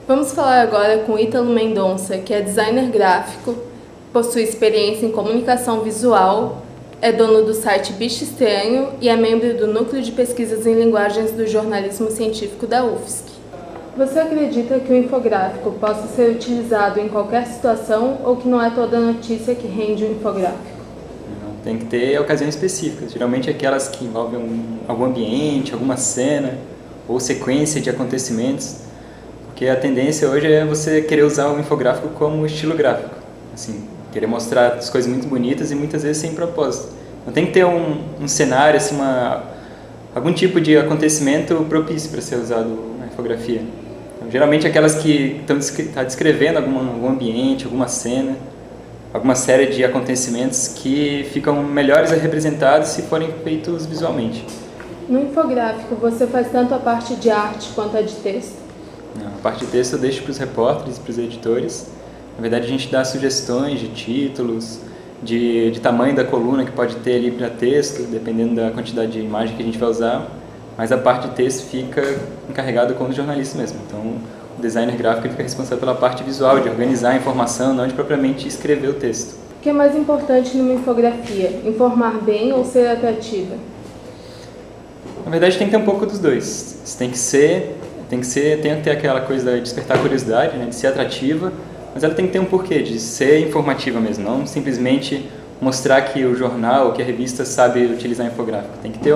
Vamos falar agora com Ítalo Mendonça, que é designer gráfico, possui experiência em comunicação visual, é dono do site Bicho Estranho e é membro do Núcleo de Pesquisas em Linguagens do Jornalismo Científico da UFSC. Você acredita que o infográfico possa ser utilizado em qualquer situação ou que não é toda notícia que rende um infográfico? Tem que ter ocasiões específicas, geralmente aquelas que envolvem algum ambiente, alguma cena ou sequência de acontecimentos, porque a tendência hoje é você querer usar o infográfico como estilo gráfico, assim, querer mostrar as coisas muito bonitas e muitas vezes sem propósito. Então tem que ter um cenário, assim, algum tipo de acontecimento propício para ser usado na infografia. Então, geralmente aquelas que estão descrevendo algum ambiente, alguma cena, alguma série de acontecimentos que ficam melhores representados se forem feitos visualmente. No infográfico, você faz tanto a parte de arte quanto a de texto? Não, a parte de texto eu deixo para os repórteres, para os editores. Na verdade, a gente dá sugestões de títulos, de tamanho da coluna que pode ter ali para texto, dependendo da quantidade de imagem que a gente vai usar. Mas a parte de texto fica encarregada com o jornalista mesmo. Então, o designer gráfico fica responsável pela parte visual, de organizar a informação, não de propriamente escrever o texto. O que é mais importante numa infografia? Informar bem ou ser atrativa? Na verdade, tem que ter um pouco dos dois. Tem que ter aquela coisa de despertar curiosidade, né, de ser atrativa, mas ela tem que ter um porquê, de ser informativa mesmo, não simplesmente mostrar que o jornal, que a revista sabe utilizar infográfico. Tem que ter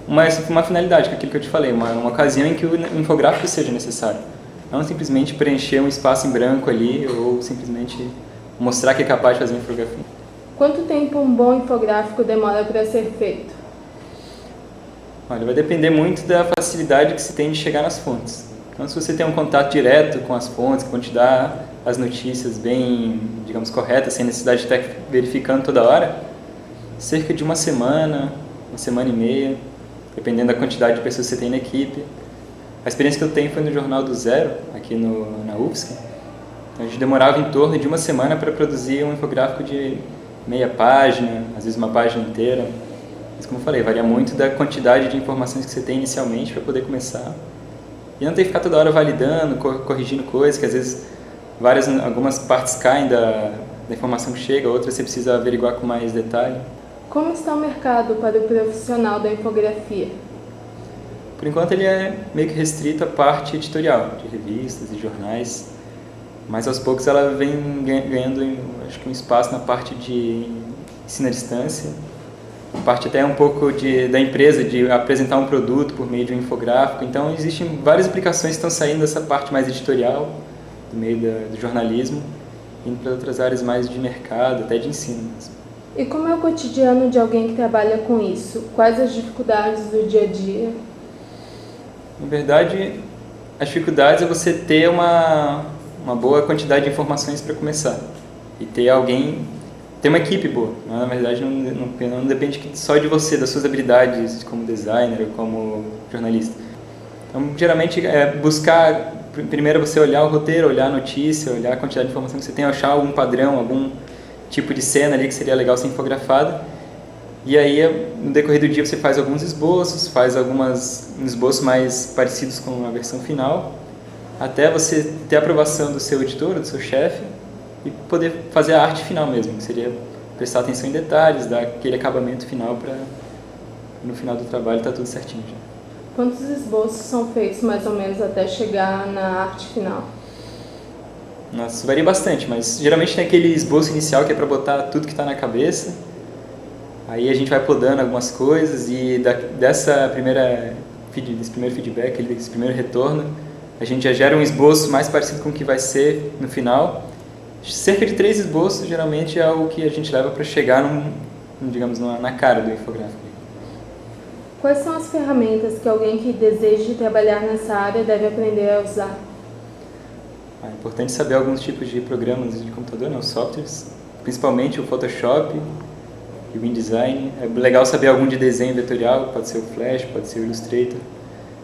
uma finalidade, que é aquilo que eu te falei, uma ocasião em que o infográfico seja necessário. Não simplesmente preencher um espaço em branco ali ou simplesmente mostrar que é capaz de fazer infografia. Quanto tempo um bom infográfico demora para ser feito? Olha, vai depender muito da facilidade que se tem de chegar nas fontes. Então, se você tem um contato direto com as fontes, que vão te dar as notícias bem, digamos, corretas, sem necessidade de estar verificando toda hora, cerca de uma semana e meia, dependendo da quantidade de pessoas que você tem na equipe. A experiência que eu tenho foi no Jornal do Zero, aqui na UFSC. Então, a gente demorava em torno de uma semana para produzir um infográfico de meia página, às vezes uma página inteira. Mas, como eu falei, varia muito da quantidade de informações que você tem inicialmente para poder começar. E não tem que ficar toda hora validando, corrigindo coisas, que às vezes algumas partes caem da informação que chega, outras você precisa averiguar com mais detalhe. Como está o mercado para o profissional da infografia? Por enquanto ele é meio que restrito à parte editorial, de revistas e jornais, mas aos poucos ela vem ganhando, acho que um espaço na parte de ensino à distância, parte até um pouco da empresa de apresentar um produto por meio de um infográfico. Então existem várias aplicações que estão saindo dessa parte mais editorial, do meio do jornalismo, indo para outras áreas mais de mercado, até de ensino mesmo. E como é o cotidiano de alguém que trabalha com isso? Quais as dificuldades do dia a dia? Na verdade, as dificuldades é você ter uma boa quantidade de informações para começar e ter uma equipe boa. Na verdade, não depende só de você, das suas habilidades como designer ou como jornalista. Então, geralmente, buscar, primeiro você olhar o roteiro, olhar a notícia, olhar a quantidade de informação que você tem, achar algum padrão, algum tipo de cena ali que seria legal ser infografada. E aí, no decorrer do dia, você faz alguns esboços, faz alguns esboços mais parecidos com a versão final, até você ter a aprovação do seu editor, do seu chefe, e poder fazer a arte final mesmo, que seria prestar atenção em detalhes, dar aquele acabamento final para no final do trabalho estar tudo certinho já. Quantos esboços são feitos mais ou menos até chegar na arte final? Nossa, isso varia bastante, mas geralmente tem aquele esboço inicial que é para botar tudo que está na cabeça, aí a gente vai podando algumas coisas e desse primeiro feedback, desse primeiro retorno, a gente já gera um esboço mais parecido com o que vai ser no final. Cerca de 3 esboços, geralmente, é o que a gente leva para chegar na cara do infográfico. Quais são as ferramentas que alguém que deseja trabalhar nessa área deve aprender a usar? É importante saber alguns tipos de programas de computador, os softwares, principalmente o Photoshop e o InDesign. É legal saber algum de desenho vetorial, pode ser o Flash, pode ser o Illustrator.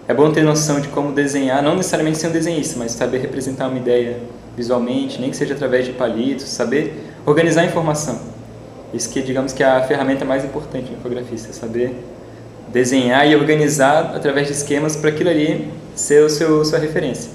É bom ter noção de como desenhar, não necessariamente ser um desenhista, mas saber representar uma ideia visualmente, nem que seja através de palitos, saber organizar a informação. Isso que, digamos, que é a ferramenta mais importante do infografista, saber desenhar e organizar através de esquemas para aquilo ali ser sua referência.